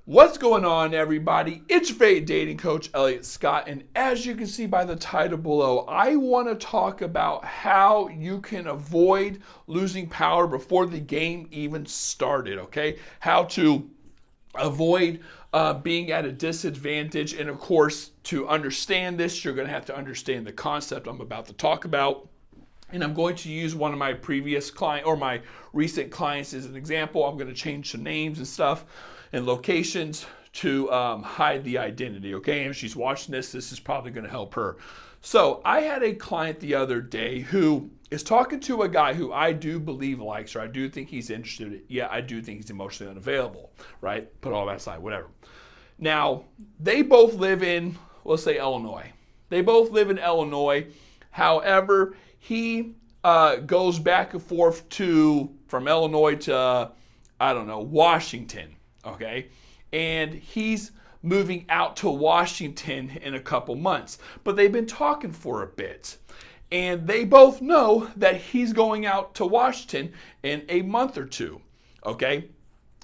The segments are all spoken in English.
What's going on, everybody? It's your favorite dating coach, Elliot Scott, and as you can see by the title below, I want to talk about how you can avoid losing power before the game even started, okay? How to avoid being at a disadvantage, and of course, to understand this, you're going to have to understand the concept I'm about to talk about. And I'm going to use one of my previous client or my recent clients as an example. I'm going to change some names and stuff and locations to hide the identity, okay? And if she's watching this is probably going to help her. So I had a client the other day who is talking to a guy who I do believe likes her. I do think he's interested. Yeah, I do think he's emotionally unavailable, right? Put all that aside, whatever. Now, they both live in, let's say, Illinois. They both live in Illinois. However, he goes back and forth from Illinois to, Washington, okay? And he's moving out to Washington in a couple months. But they've been talking for a bit. And they both know that he's going out to Washington in a month or two, okay?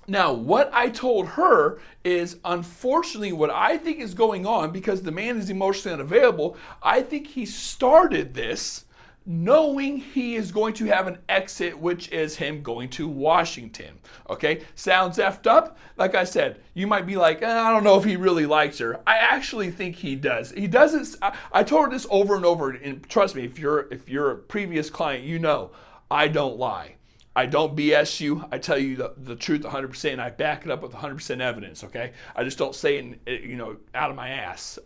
Now, what I told her is, unfortunately, what I think is going on, because the man is emotionally unavailable, I think he started this knowing he is going to have an exit, which is him going to Washington. Okay, sounds effed up. Like I said, you might be like, I don't know if he really likes her. I actually think he does. He doesn't. I told her this over and over, and trust me, if you're a previous client, you know I don't lie. I don't BS you. I tell you the truth 100%, and I back it up with 100% evidence. Okay, I just don't say it, out of my ass.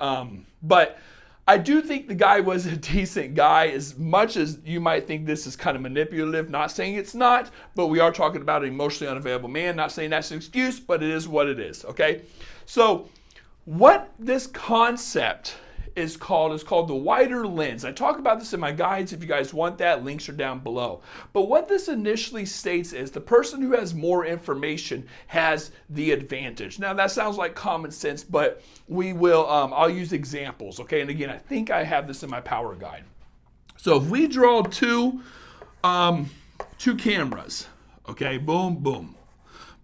But I do think the guy was a decent guy, as much as you might think this is kind of manipulative. Not saying it's not, but we are talking about an emotionally unavailable man. Not saying that's an excuse, but it is what it is, okay? So what this concept is called the wider lens. I talk about this in my guides. If you guys want that, links are down below. But what this initially states is the person who has more information has the advantage. Now that sounds like common sense, but I'll use examples, okay? And again, I think I have this in my power guide. So if we draw two cameras, okay, boom, boom,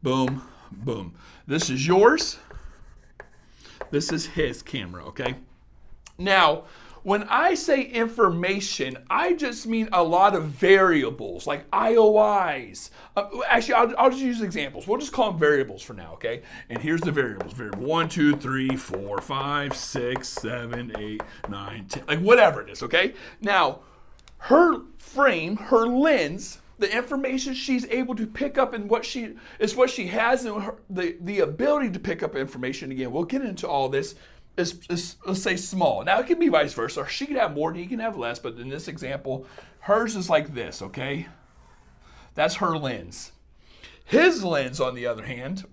boom, boom. This is yours. This is his camera, okay? Now, when I say information, I just mean a lot of variables, like IOIs. Actually, I'll just use examples. We'll just call them variables for now, okay? And here's the variables. Variable 1, 2, 3, 4, 5, 6, 7, 8, 9, 10, like whatever it is, okay? Now, her frame, her lens, the information she's able to pick up and what she has, and the ability to pick up information, again, we'll get into all this, is let's say small. Now it can be vice versa. She can have more and he can have less, but in this example, hers is like this, okay? That's her lens. His lens, on the other hand,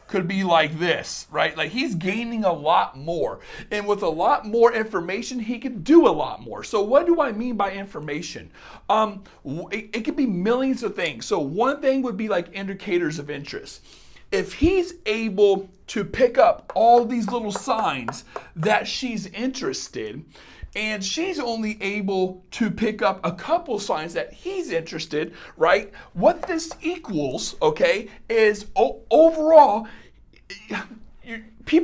could be like this, right? Like he's gaining a lot more. And with a lot more information, he can do a lot more. So what do I mean by information? It could be millions of things. So one thing would be like indicators of interest. If he's able to pick up all these little signs that she's interested, and she's only able to pick up a couple signs that he's interested, right? What this equals, okay, is overall,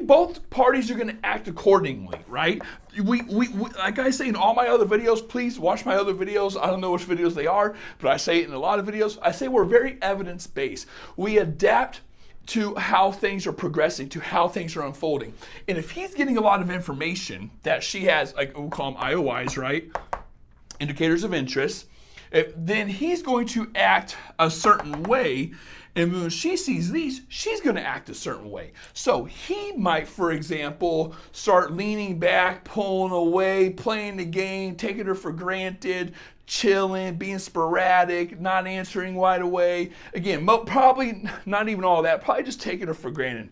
both parties are going to act accordingly, right? We like I say in all my other videos, please watch my other videos. I don't know which videos they are, but I say it in a lot of videos. I say we're very evidence-based. We adapt to how things are progressing, to how things are unfolding. And if he's getting a lot of information that she has, like we'll call them IOIs, right? Indicators of interest, then he's going to act a certain way. And when she sees these, she's going to act a certain way. So he might, for example, start leaning back, pulling away, playing the game, taking her for granted, chilling, being sporadic, not answering right away. Again, probably not even all that, probably just taking her for granted.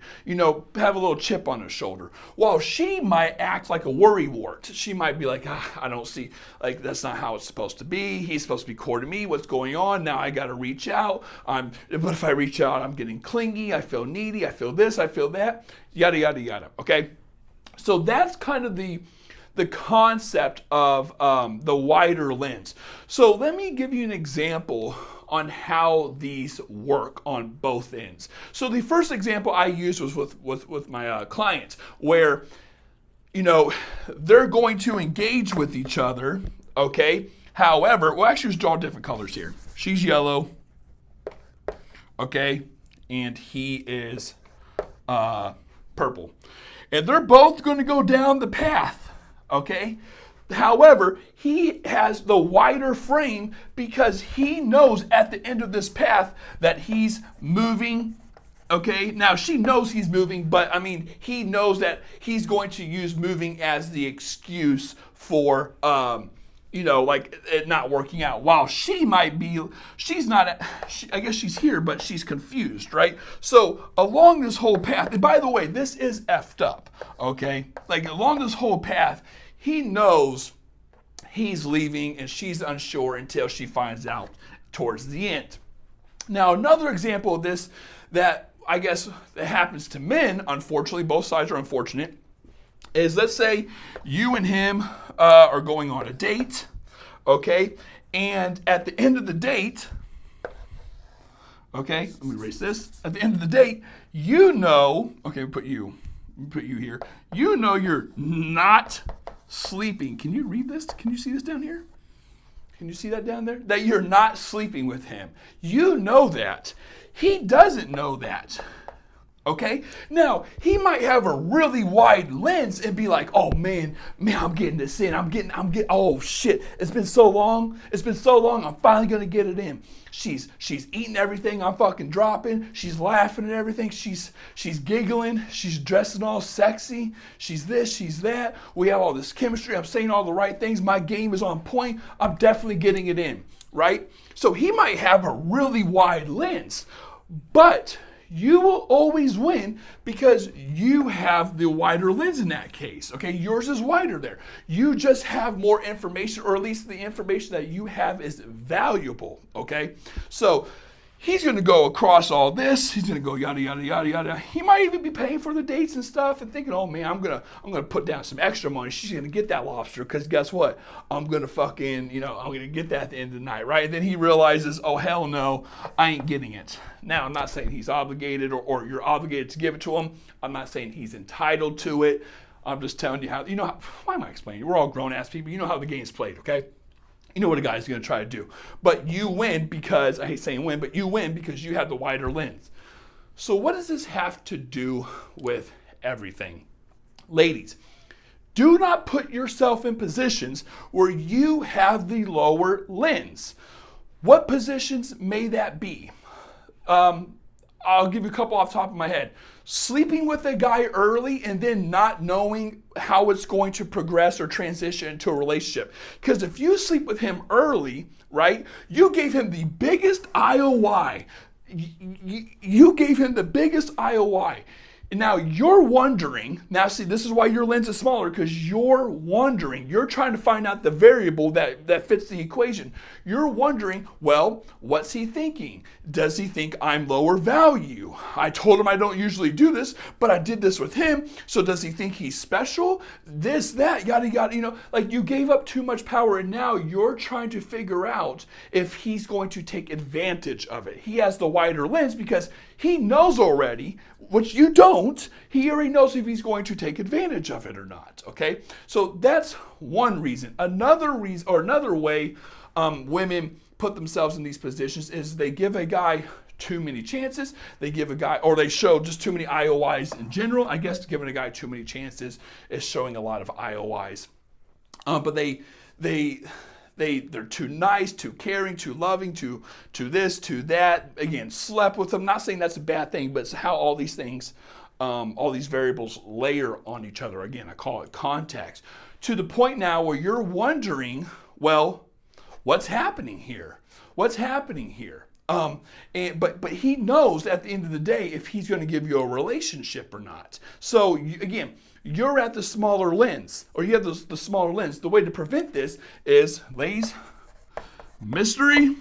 Have a little chip on her shoulder. While she might act like a worrywart. She might be like, I don't see, like that's not how it's supposed to be. He's supposed to be courting me. What's going on? Now I got to reach out. But if I reach out, I'm getting clingy. I feel needy. I feel this. I feel that. Yada, yada, yada. Okay? So that's kind of the concept of the wider lens. So let me give you an example on how these work on both ends. So the first example I used was with my clients, where they're going to engage with each other, okay? However, well, actually, let's draw different colors here. She's yellow, okay? And he is purple. And they're both going to go down the path, okay? However, he has the wider frame because he knows at the end of this path that he's moving. Okay, now she knows he's moving, but he knows that he's going to use moving as the excuse for, like it not working out. While she might be, I guess she's here, but she's confused, right? So along this whole path, and by the way, this is effed up, okay? Like along this whole path, he knows he's leaving and she's unsure until she finds out towards the end. Now, another example of this that I guess that happens to men, unfortunately, both sides are unfortunate, is let's say you and him are going on a date, okay? And at the end of the date, okay, let me erase this. At the end of the date, okay, put you here. You're not sleeping. Can you read this? Can you see this down here? Can you see that down there? That you're not sleeping with him. You know that. He doesn't know that. Okay? Now, he might have a really wide lens and be like, oh man, I'm getting this in. I'm getting, oh shit, it's been so long, I'm finally gonna get it in. She's eating everything I'm fucking dropping. She's laughing at everything. She's giggling. She's dressing all sexy. She's this, she's that. We have all this chemistry. I'm saying all the right things. My game is on point. I'm definitely getting it in, right? So he might have a really wide lens, but you will always win because you have the wider lens in that case, okay? Yours is wider there. You just have more information, or at least the information that you have is valuable, okay? So he's gonna go across all this. He's gonna go yada, yada, yada, yada. He might even be paying for the dates and stuff and thinking, oh man, I'm gonna put down some extra money. She's gonna get that lobster because guess what? I'm gonna fucking, I'm gonna get that at the end of the night, right? And then he realizes, oh hell no, I ain't getting it. Now, I'm not saying he's obligated or you're obligated to give it to him. I'm not saying he's entitled to it. I'm just telling you how, why am I explaining? We're all grown ass people. You know how the game's played, okay? You know what a guy's going to try to do. But you win because, I hate saying win, but you win because you have the wider lens. So what does this have to do with everything? Ladies, do not put yourself in positions where you have the lower lens. What positions may that be? I'll give you a couple off the top of my head. Sleeping with a guy early and then not knowing how it's going to progress or transition into a relationship. Because if you sleep with him early, right, you gave him the biggest IOI. You gave him the biggest IOI. And now you're wondering, see, this is why your lens is smaller, because you're wondering, you're trying to find out the variable that fits the equation. You're wondering, well, what's he thinking? Does he think I'm lower value? I told him I don't usually do this, but I did this with him. So does he think he's special? This, that, yada, yada, like you gave up too much power and now you're trying to figure out if he's going to take advantage of it. He has the wider lens because he knows already, which you don't, he already knows if he's going to take advantage of it or not, okay? So that's one reason. Another reason, or another way women put themselves in these positions is they give a guy too many chances. They give a guy, or they show just too many IOIs in general. I guess giving a guy too many chances is showing a lot of IOIs. But they're too nice, too caring, too loving, too this, too that. Again, slept with them. Not saying that's a bad thing, but it's how all these things, all these variables layer on each other. Again, I call it context. To the point now where you're wondering, well, what's happening here? What's happening here? But he knows at the end of the day if he's going to give you a relationship or not. So again, you're at the smaller lens, or you have the smaller lens. The way to prevent this is, ladies, mystery,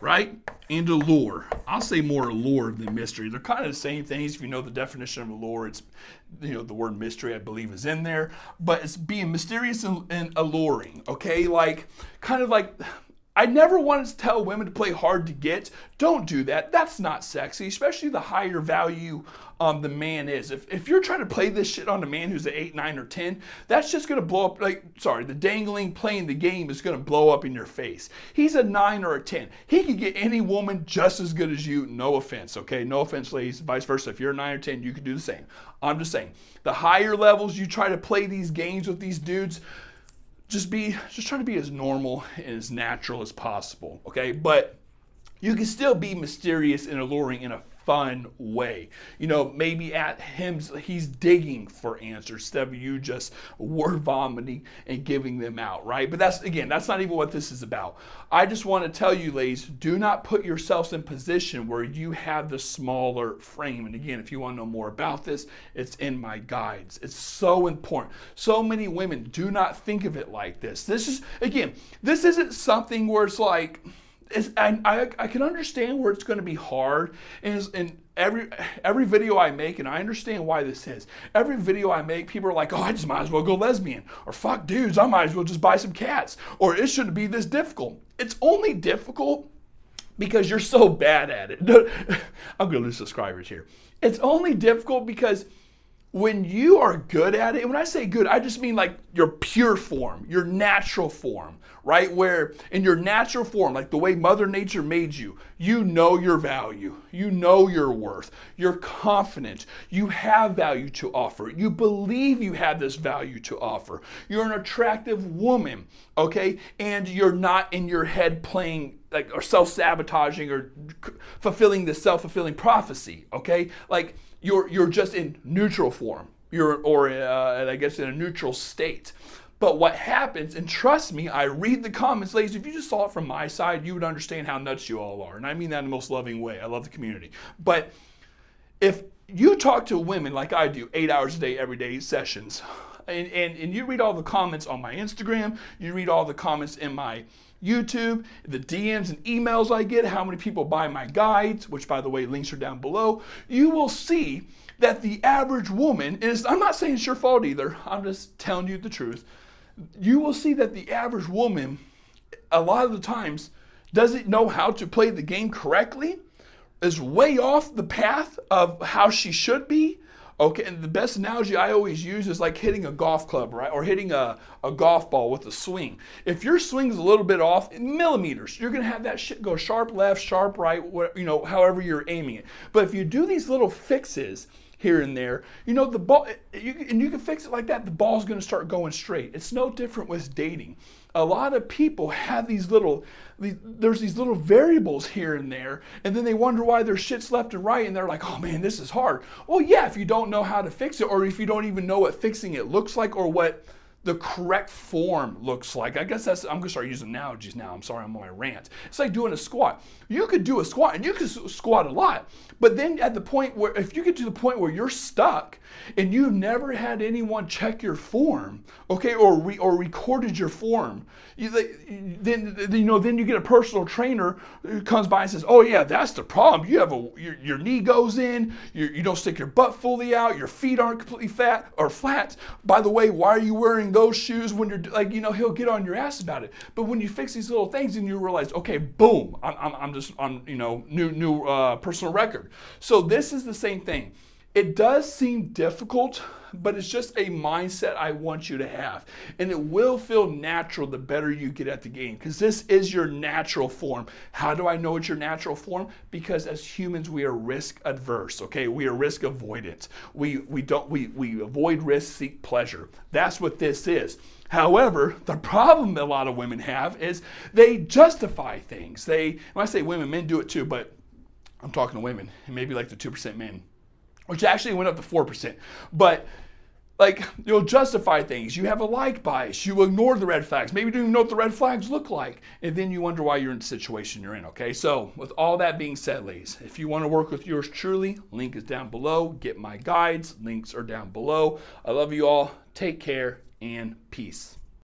right, and allure. I'll say more allure than mystery. They're kind of the same things. If you know the definition of allure, it's, the word mystery, I believe, is in there. But it's being mysterious and alluring, okay? Like, kind of like, I never wanted to tell women to play hard to get. Don't do that. That's not sexy, especially the higher value the man is. If you're trying to play this shit on a man who's an 8, 9, or 10, that's just going to blow up. The dangling playing the game is going to blow up in your face. He's a 9 or a 10. He could get any woman just as good as you. No offense, okay? No offense, ladies. Vice versa. If you're a 9 or 10, you could do the same. I'm just saying. The higher levels you try to play these games with these dudes, just try to be as normal and as natural as possible, okay? But you can still be mysterious and alluring in a fun way. Maybe at him, he's digging for answers instead of you just word vomiting and giving them out, right? But that's not even what this is about. I just want to tell you, ladies, do not put yourselves in position where you have the smaller frame. And again, if you want to know more about this, it's in my guides. It's so important. So many women do not think of it like this. This isn't something where it's like, I can understand where it's going to be hard, and every video I make, and I understand why this is. Every video I make, people are like, oh, I just might as well go lesbian, or fuck dudes, I might as well just buy some cats, or it shouldn't be this difficult. It's only difficult because you're so bad at it. I'm going to lose subscribers here. It's only difficult because when you are good at it, and when I say good, I just mean like your pure form, your natural form, right? Where in your natural form, like the way Mother Nature made you, you know your value, you know your worth, you're confident, you have value to offer, you believe you have this value to offer, you're an attractive woman, okay? And you're not in your head playing or self-sabotaging or fulfilling the self-fulfilling prophecy, okay? Like, you're just in neutral form. I guess in a neutral state. But what happens, and trust me, I read the comments, ladies, if you just saw it from my side, you would understand how nuts you all are. And I mean that in the most loving way. I love the community. But if you talk to women like I do, 8 hours a day, every day sessions, and you read all the comments on my Instagram, you read all the comments in my YouTube, the DMs and emails I get, how many people buy my guides, which by the way, links are down below, you will see that the average woman is, I'm not saying it's your fault either, I'm just telling you the truth. You will see that the average woman, a lot of the times, doesn't know how to play the game correctly, is way off the path of how she should be. Okay, and the best analogy I always use is like hitting a golf club, right? Or hitting a golf ball with a swing. If your swing's a little bit off in millimeters, you're gonna have that shit go sharp left, sharp right, however you're aiming it. But if you do these little fixes here and there, the ball, you can fix it like that, the ball's gonna start going straight. It's no different with dating. A lot of people have there's these little variables here and there, and then they wonder why their shit's left and right, and they're like, oh man, this is hard. Well, yeah, if you don't know how to fix it, or if you don't even know what fixing it looks like, or what the correct form looks like. I guess I'm gonna start using analogies now. I'm sorry, I'm on my rant. It's like doing a squat. You could do a squat, and you could squat a lot, but then at the point where, if you get to the point where you're stuck, and you've never had anyone check your form, okay, or recorded your form, then you get a personal trainer who comes by and says, oh yeah, that's the problem. You have your knee goes in, you don't stick your butt fully out, your feet aren't completely flat. By the way, why are you wearing those shoes when you're he'll get on your ass about it. But when you fix these little things and you realize, okay, boom, I'm just on new personal record. So this is the same thing. It does seem difficult, but it's just a mindset I want you to have. And it will feel natural the better you get at the game, because this is your natural form. How do I know it's your natural form? Because as humans, we are risk adverse, okay? We are risk avoidant. We avoid risk, seek pleasure. That's what this is. However, the problem a lot of women have is they justify things. When I say women, men do it too, but I'm talking to women, and maybe like the 2% men, which actually went up to 4%. But you'll justify things. You have a like bias. You ignore the red flags. Maybe you don't even know what the red flags look like. And then you wonder why you're in the situation you're in, okay? So with all that being said, ladies, if you want to work with yours truly, link is down below. Get my guides. Links are down below. I love you all. Take care and peace.